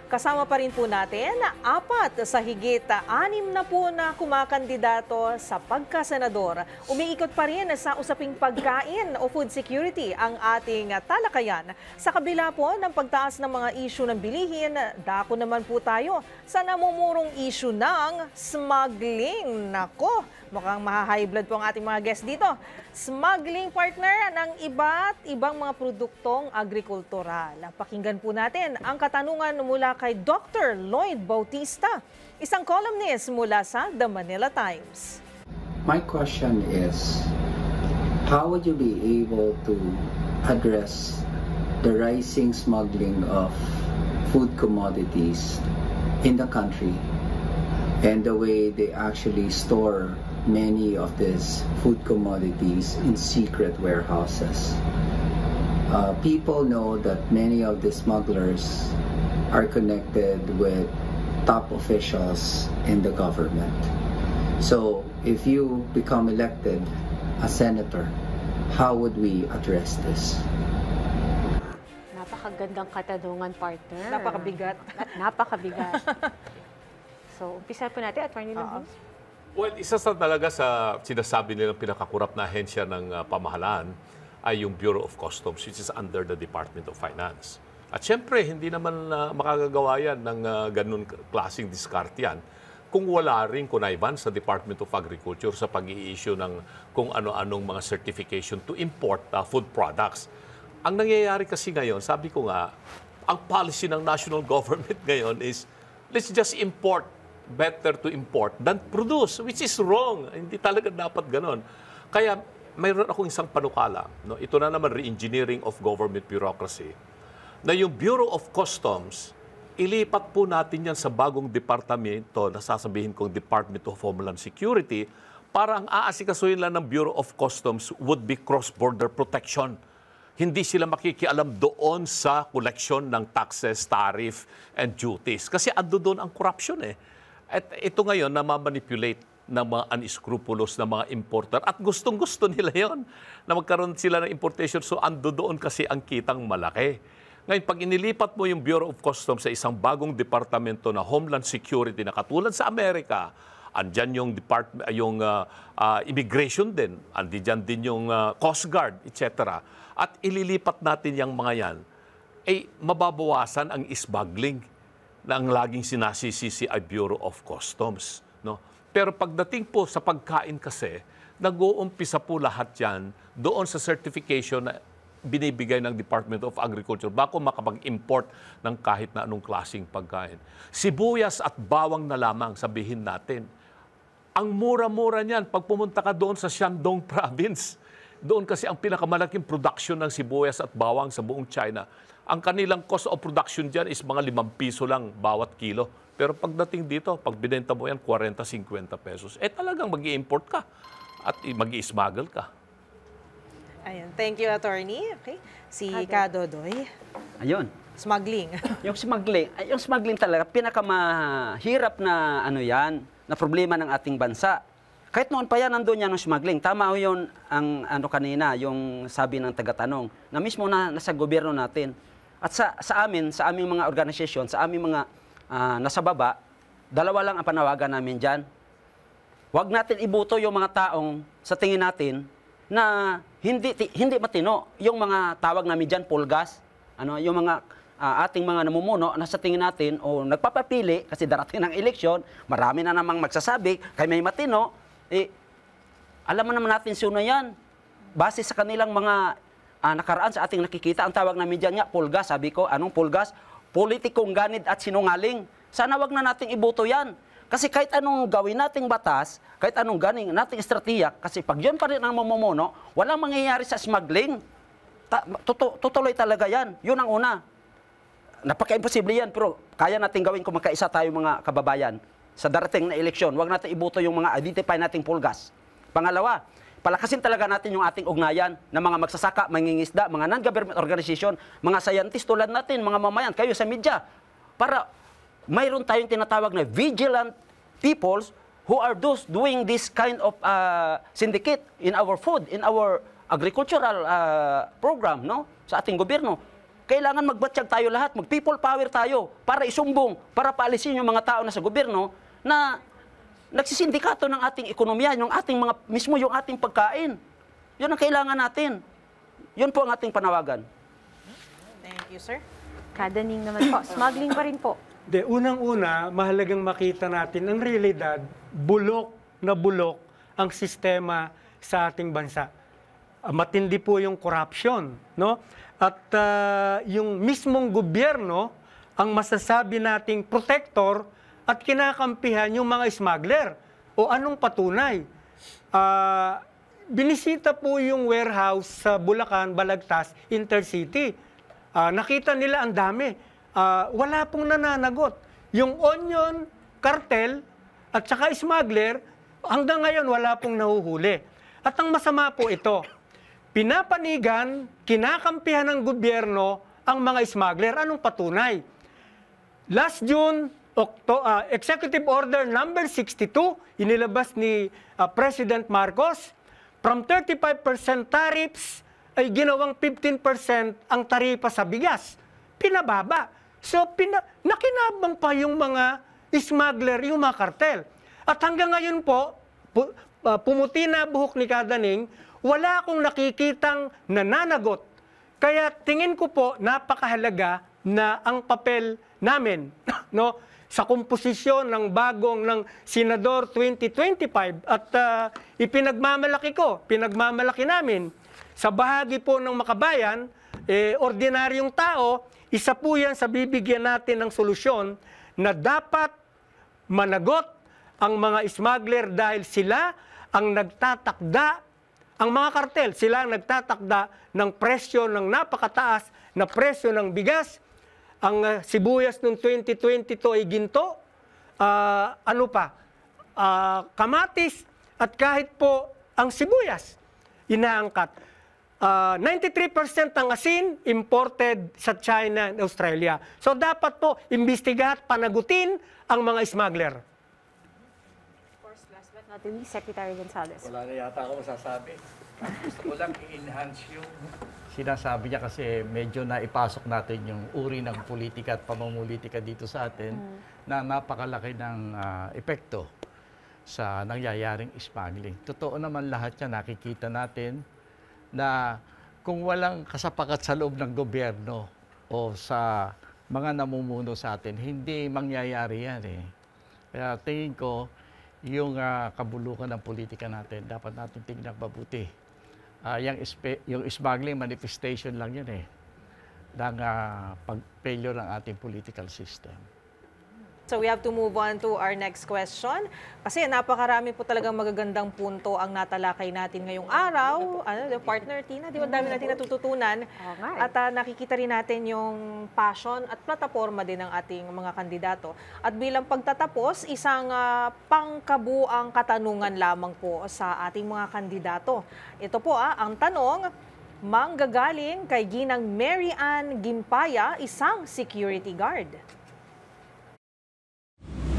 Kasama pa rin po natin na 4 sa higit 6 na po na kumakandidato sa pagkasenador. Umiikot pa rin sa usaping pagkain o food security ang ating talakayan. Sa kabila po ng pagtaas ng mga issue ng bilihin, dako naman po tayo sa namumurong issue ng smuggling. Nako, mukhang maha-high blood po ang ating mga guests dito. Smuggling partner ng iba't ibang mga produktong agrikultural. Pakinggan po natin ang katanungan mula kay Dr. Lloyd Bautista, isang columnist mula sa The Manila Times. My question is, how would you be able to address the rising smuggling of food commodities in the country and the way they actually store many of these food commodities in secret warehouses? People know that many of the smugglers are connected with top officials in the government. So if you become elected as senator, how would we address this? Napakagandang katanungan, partner. Napakabigat. Napakabigat. So, umpisa po natin, Attorney Lubis. Well, isa sa talaga sa sinasabi nilang pinakakurap na ahensya ng pamahalaan ay yung Bureau of Customs, which is under the Department of Finance. At syempre, hindi naman makagagawa yan ng ganun klaseng diskarte yan kung wala rin kunayban sa Department of Agriculture sa pag-i-issue ng kung ano-anong mga certification to import food products. Ang nangyayari kasi ngayon, sabi ko nga, ang policy ng national government ngayon is let's just import. Better to import than produce, which is wrong. Hindi talaga dapat ganon. Kaya mayroon akong isang panukala. No? Ito na naman re-engineering of government bureaucracy. Na yung Bureau of Customs, ilipat po natin yan sa bagong departamento na sasabihin kong Department of Homeland Security para ang aasikasuhin lang ng Bureau of Customs would be cross-border protection. Hindi sila makikialam doon sa collection ng taxes, tariff, and duties. Kasi ando doon ang corruption eh. At ito ngayon na ma-manipulate ng mga unscrupulous na mga importer at gustong-gusto nila yon na magkaroon sila ng importation. So ando doon kasi ang kitang malaki. Ngayon, pag inilipat mo yung Bureau of Customs sa isang bagong departamento na Homeland Security na katulad sa Amerika, andyan yung immigration din, andyan din yung Coast Guard, etc. At ililipat natin yung mga yan, ay mababawasan ang smuggling na ang laging sinasisi ay Bureau of Customs. No? Pero pagdating po sa pagkain kasi, nag-uumpisa po lahat yan doon sa certification na binibigay ng Department of Agriculture bago makapag-import ng kahit na anong klaseng pagkain. Sibuyas at bawang na lamang, sabihin natin. Ang mura-mura niyan, pag pumunta ka doon sa Shandong Province, doon kasi ang pinakamalaking production ng sibuyas at bawang sa buong China. Ang kanilang cost of production dyan is mga 5 piso lang bawat kilo. Pero pagdating dito, pag binenta mo yan, 40-50 pesos. Eh talagang mag-i-import ka at mag-i-smuggle ka. Ayan. Thank you, Attorney. Okay. Si Kadodoy. Ayun. Smuggling. Yung smuggling talaga, pinakamahirap na na problema ng ating bansa. Kahit noon pa yan, nandun yan ang smuggling. Tama ho yun ang kanina, yung sabi ng tagatanong, na mismo nasa gobyerno natin. At sa aming mga organisasyon, sa aming mga nasa baba, dalawa lang ang panawagan namin dyan. Huwag natin ibuto yung mga taong sa tingin natin na hindi matino. Yung mga tawag namin dyan, pulgas, yung mga ating mga namumuno na sa tingin natin o nagpapapili kasi darating ng eleksyon, marami na namang magsasabi, kay may matino, alam naman natin sino yan. Base sa kanilang mga nakaraan sa ating nakikita, ang tawag namin dyan nga, pulgas. Sabi ko, anong pulgas? Politikong ganid at sinungaling. Sana wag na nating iboto yan. Kasi kahit anong gawin nating batas, kahit anong ganing nating estratiya, kasi pag yun pa rin ang mamumuno, walang mangyayari sa smuggling. Tutuloy talaga yan. Yun ang una. Napaka-imposible yan, pero kaya nating gawin kung magkaisa tayo mga kababayan sa darating na eleksyon. Huwag natin iboto yung mga identify nating pulgas. Pangalawa, palakasin talaga natin yung ating ugnayan ng mga magsasaka, mangingisda, mga non-government organization, mga scientist tulad natin, mga mamayan, kayo sa media, para mayroon tayong tinatawag na vigilant peoples who are those doing this kind of syndicate in our food, in our agricultural program, no? Sa ating gobyerno. Kailangan magbatsyag tayo lahat, mag-people power tayo para isumbong, para paalisin yung mga tao na sa gobyerno na nagsisindikato ng ating ekonomiya, yung ating mismo yung ating pagkain. Yun ang kailangan natin. Yun po ang ating panawagan. Thank you, sir. Kadaning naman po. Smuggling pa rin po. Unang-una, mahalagang makita natin ang realidad, bulok na bulok ang sistema sa ating bansa. Matindi po yung corruption, no? At yung mismong gobyerno ang masasabi nating protector at kinakampihan yung mga smuggler. O anong patunay? Binisita po yung warehouse sa Bulacan, Balagtas, Intercity. Nakita nila ang dami. Wala pong nananagot. Yung onion, cartel, at saka smuggler, hanggang ngayon wala pong nahuhuli. At ang masama po ito, pinapanigan, kinakampihan ng gobyerno ang mga smuggler. Anong patunay? Last June, Executive Order number 62, inilabas ni President Marcos, from 35% tariffs ay ginawang 15% ang taripa sa bigas. pinababa. So, nakinabang pa yung mga smuggler, yung mga kartel. At hanggang ngayon po, pumuti na buhok ni Kadaning, wala akong nakikitang nananagot. Kaya tingin ko po, napakahalaga na ang papel namin, no, sa komposisyon ng bagong ng Senador 2025 at pinagmamalaki namin sa bahagi po ng makabayan, ordinaryong tao, isa po yan sa bibigyan natin ng solusyon na dapat managot ang mga smuggler dahil sila ang nagtatakda, ang mga kartel, sila ang nagtatakda ng presyo ng napakataas na presyo ng bigas. Ang sibuyas noong 2022 ay ginto, kamatis, at kahit po ang sibuyas, inaangkat. 93% ng asin imported sa China and Australia. So dapat po imbestigahan, panagutin ang mga smuggler. Of course, last but not least, Secretary Gonzales. Wala na yata ako masasabi. Gusto ko lang i-enhance yung sinasabi niya kasi medyo naipasok natin yung uri ng politika at pamumulitika dito sa atin na napakalaki ng epekto sa nangyayaring smuggling. Totoo naman lahat yan, nakikita natin na kung walang kasapakat sa loob ng gobyerno o sa mga namumuno sa atin, hindi mangyayari yan eh. Kaya tingin ko, yung kabulukan ng politika natin, dapat natin tingnan mabuti. Yung smuggling manifestation lang yun eh, ng pag-failure ng ating political system. So we have to move on to our next question. Kasi napakarami po talagang magagandang punto ang natalakay natin ngayong araw. Partner Tina, di ba dami natin natututunan? At nakikita rin natin yung passion at plataforma din ng ating mga kandidato. At bilang pagtatapos, isang pangkabuang katanungan lamang po sa ating mga kandidato. Ito po ang tanong, manggagaling kay Ginang Mary Ann Gimpaya, isang security guard.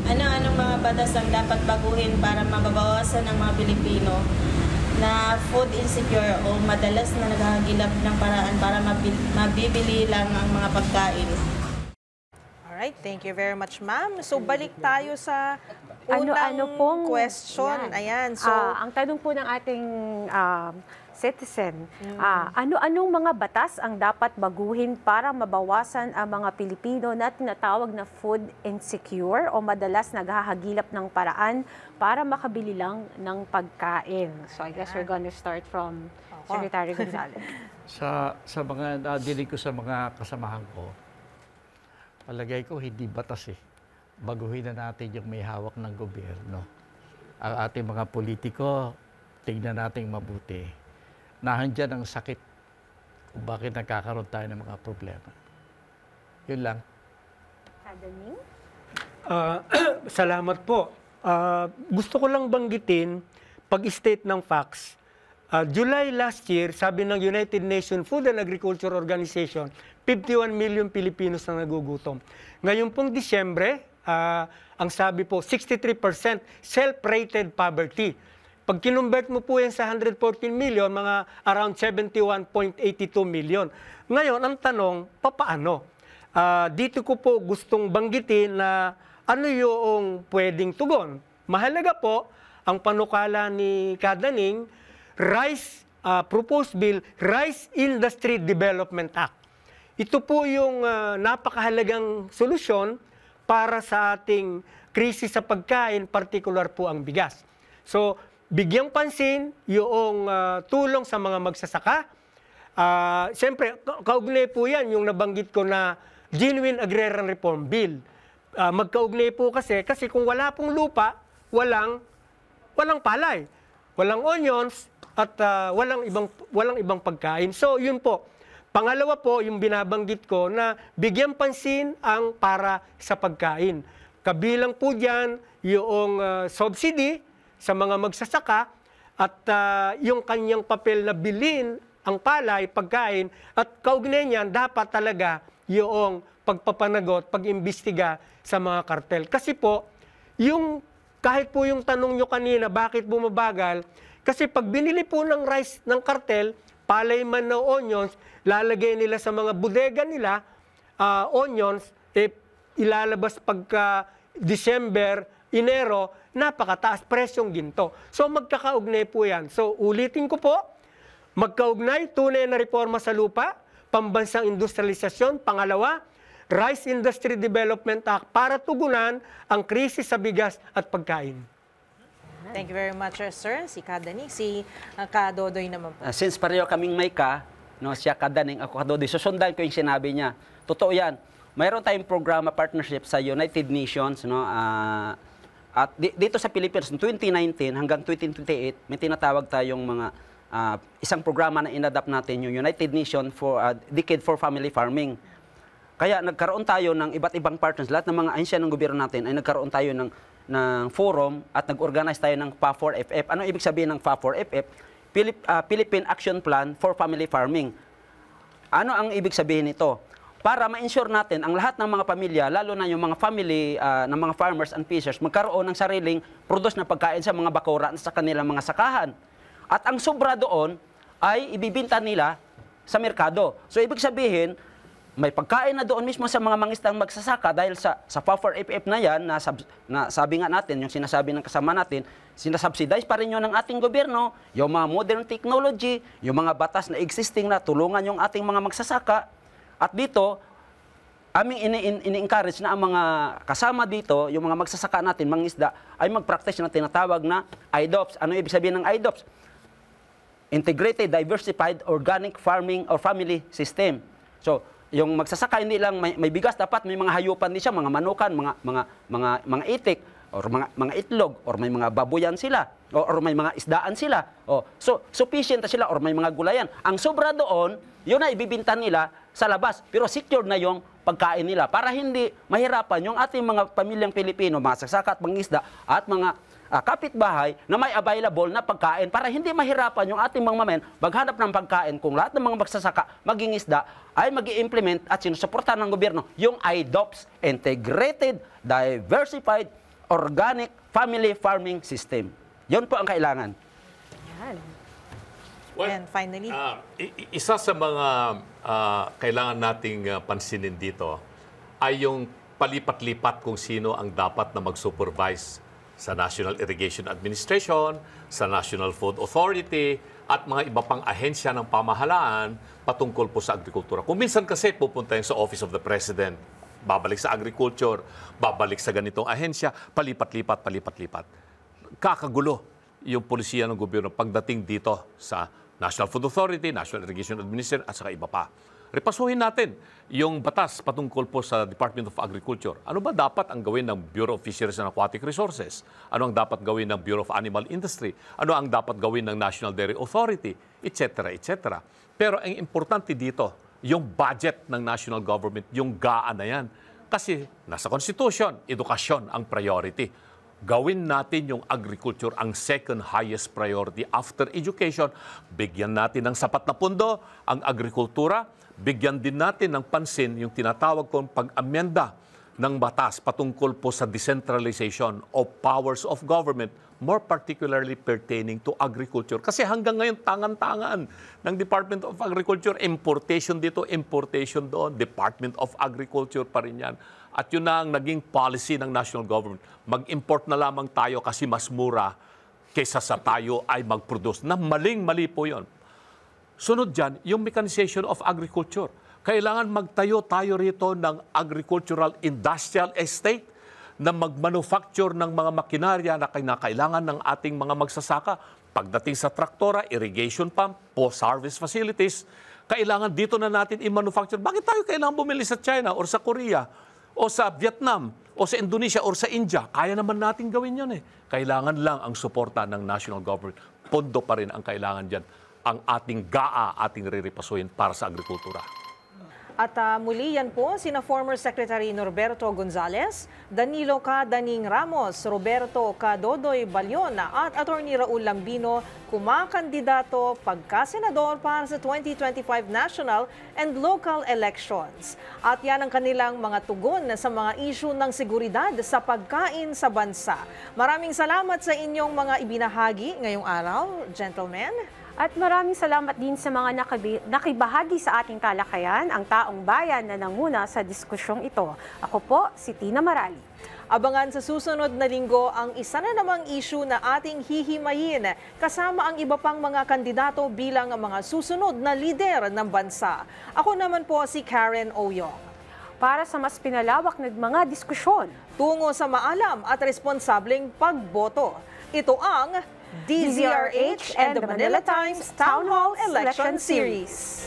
Ano-anong mga batas ang dapat baguhin para mababawasan ng mga Pilipino na food insecure o madalas na naghahagilap ng paraan para mabibili lang ang mga pagkain? Alright, thank you very much, ma'am. So balik tayo sa unang question. Ayan. So, ang tanong po ng ating citizen, ano-anong mga batas ang dapat baguhin para mabawasan ang mga Pilipino na tinatawag na food insecure o madalas naghahagilap ng paraan para makabili lang ng pagkain? So I guess we're gonna start from Secretary Gonzales. Sa mga nadinig ko sa mga kasamahan ko, palagay ko hindi batas eh. Baguhin na natin yung may hawak ng gobyerno. Ang ating mga politiko, tingnan natin mabuti. Nahandyan ang sakit kung bakit nagkakaroon tayo ng mga problema. Yun lang. Kadaning? Salamat po. Gusto ko lang banggitin, pag-state ng facts, July last year, sabi ng United Nations Food and Agriculture Organization, 51 million Pilipinos na nagugutom. Ngayon pong Disyembre, ang sabi po, 63% self-rated poverty. Pag kinumbert mo po yan sa 114 million, mga around 71.82 million. Ngayon, ang tanong, papaano? Dito ko po gustong banggitin na ano yung pwedeng tugon. Mahalaga po, ang panukala ni Kadaning, proposed bill, Rice Industry Development Act. Ito po yung napakahalagang solusyon para sa ating krisis sa pagkain, partikular po ang bigas. So, bigyang pansin yung tulong sa mga magsasaka. Siyempre, kaugnay po yan yung nabanggit ko na Genuine Agrarian Reform Bill. Magkaugnay po kasi kung wala pong lupa, walang palay, walang onions, at walang ibang pagkain. So, yun po. Pangalawa po, yung binabanggit ko na bigyan pansin ang para sa pagkain. Kabilang po dyan yung subsidy sa mga magsasaka at yung kanyang papel na bilhin ang palay, pagkain, at kaugnay niyan dapat talaga yung pagpapanagot, pag-imbestiga sa mga kartel. Kasi po, kahit po yung tanong nyo kanina, bakit bumabagal? Kasi pag binili po ng rice ng kartel, palay man na onions, lalagay nila sa mga bodega nila onions, ilalabas pagka December, Enero, napakataas presyong ginto. So magkakaugnay po yan. So ulitin ko po, magkaugnay, tunay na reforma sa lupa, pambansang industrialisasyon, pangalawa, Rice Industry Development Act para tugunan ang krisis sa bigas at pagkain. Thank you very much, sir. Si Kadaning, si Kadodoy naman po. Since pareho kaming may no, siya Kadaning, ako Kadodoy, susundan ko yung sinabi niya. Totoo yan. Mayroon tayong programa partnership sa United Nations, no, at dito sa Pilipinas, 2019 hanggang 2028, may tinatawag tayong mga isang programa na inadapt natin, yung United Nations for Decade for Family Farming. Kaya nagkaroon tayo ng iba't ibang partners, lahat ng mga ahensya ng gobyerno natin ay nagkaroon tayo ng forum at nag-organize tayo ng PA4FF. Ano ibig sabihin ng PA4FF? Philippine Action Plan for Family Farming. Ano ang ibig sabihin nito? Para ma-ensure natin ang lahat ng mga pamilya, lalo na yung mga family ng mga farmers and fishers, magkaroon ng sariling produce na pagkain sa mga bakuran sa kanilang mga sakahan. At ang sobra doon ay ibibinta nila sa merkado. So ibig sabihin, may pagkain na doon mismo sa mga mangisdang magsasaka dahil sa PA4FF na yan, na sabi nga natin, yung sinasabi ng kasama natin, sinasubsidize pa rin yun ng ating gobyerno, yung mga modern technology, yung mga batas na existing na tulungan yung ating mga magsasaka. At dito, aming ini-encourage na ang mga kasama dito, yung mga magsasaka natin, mangisda, ay mag-practice na tinatawag na IDOPS. Ano ibig sabihin ng IDOPS? Integrated Diversified Organic Farming or Family System. So, yung magsasaka hindi lang may bigas, dapat may mga hayupan din siya, mga manukan, mga itik, or mga itlog, or may mga babuyan sila, or may mga isdaan sila. So, sufficient na sila, or may mga gulayan. Ang sobra doon, yun na ibibinta nila sa labas, pero secured na yung pagkain nila para hindi mahirapan yung ating mga pamilyang Pilipino, mga saksaka at mangisda at mga kapitbahay na may available na pagkain para hindi mahirapan yung ating mga mamayan maghanap ng pagkain kung lahat ng mga magsasaka maging isda ay mag-i-implement at sinusuportahan ng gobyerno yung IDOPS, Integrated Diversified Organic Family Farming System. Yun po ang kailangan. Yan. Well, and finally, isa sa mga kailangan nating pansinin dito ay yung palipat-lipat kung sino ang dapat na mag-supervise sa National Irrigation Administration, sa National Food Authority, at mga iba pang ahensya ng pamahalaan patungkol po sa agrikultura. Kung minsan kasi pupunta sa Office of the President, babalik sa agriculture, babalik sa ganitong ahensya, palipat-lipat. Kakagulo yung polisiya ng gobyerno pagdating dito sa National Food Authority, National Irrigation Administration, at saka iba pa. Repasuhin natin yung batas patungkol po sa Department of Agriculture. Ano ba dapat ang gawin ng Bureau of Fisheries and Aquatic Resources? Ano ang dapat gawin ng Bureau of Animal Industry? Ano ang dapat gawin ng National Dairy Authority? Etc. etc. Pero ang importante dito, yung budget ng national government, yung GAA na yan. Kasi nasa Constitution, edukasyon ang priority. Gawin natin yung agriculture ang second highest priority after education. Bigyan natin ng sapat na pondo ang agrikultura. Bigyan din natin ng pansin yung tinatawag kong pag-amenda ng batas patungkol po sa decentralization of powers of government, more particularly pertaining to agriculture. Kasi hanggang ngayon, tangan-tangan ng Department of Agriculture, importation dito, importation doon, Department of Agriculture pa rin yan. At yun na ang naging policy ng national government. Mag-import na lamang tayo kasi mas mura kaysa sa tayo ay mag-produce. Na maling-mali po yun. Sunod dyan, yung mechanization of agriculture. Kailangan magtayo tayo rito ng agricultural industrial estate na mag-manufacture ng mga makinarya na kailangan ng ating mga magsasaka. Pagdating sa traktora, irrigation pump, post-harvest facilities, kailangan dito na natin i-manufacture. Bakit tayo kailangan bumili sa China or sa Korea o sa Vietnam o sa Indonesia o sa India? Kaya naman natin gawin yun eh. Kailangan lang ang suporta ng national government. Pondo pa rin ang kailangan dyan. Ang ating GAA, ating riripasuhin para sa agrikultura. At muli yan po, sina former Secretary Norberto Gonzales, Danilo Daning Ramos, Roberto Dodoy Balyon at Attorney Raul Lambino, kumakandidato pagka-senador para sa 2025 national and local elections. At yan ang kanilang mga tugon sa mga issue ng seguridad sa pagkain sa bansa. Maraming salamat sa inyong mga ibinahagi ngayong araw, gentlemen. At maraming salamat din sa mga nakibahagi sa ating talakayan, ang taong bayan na nanguna sa diskusyong ito. Ako po, si Tina Marali. Abangan sa susunod na linggo ang isa na namang issue na ating hihimayin kasama ang iba pang mga kandidato bilang mga susunod na lider ng bansa. Ako naman po si Karen Oyong. Para sa mas pinalawak na mga diskusyon tungo sa maalam at responsableng pagboto, ito ang DZRH and the Manila Times Town Hall Election Series.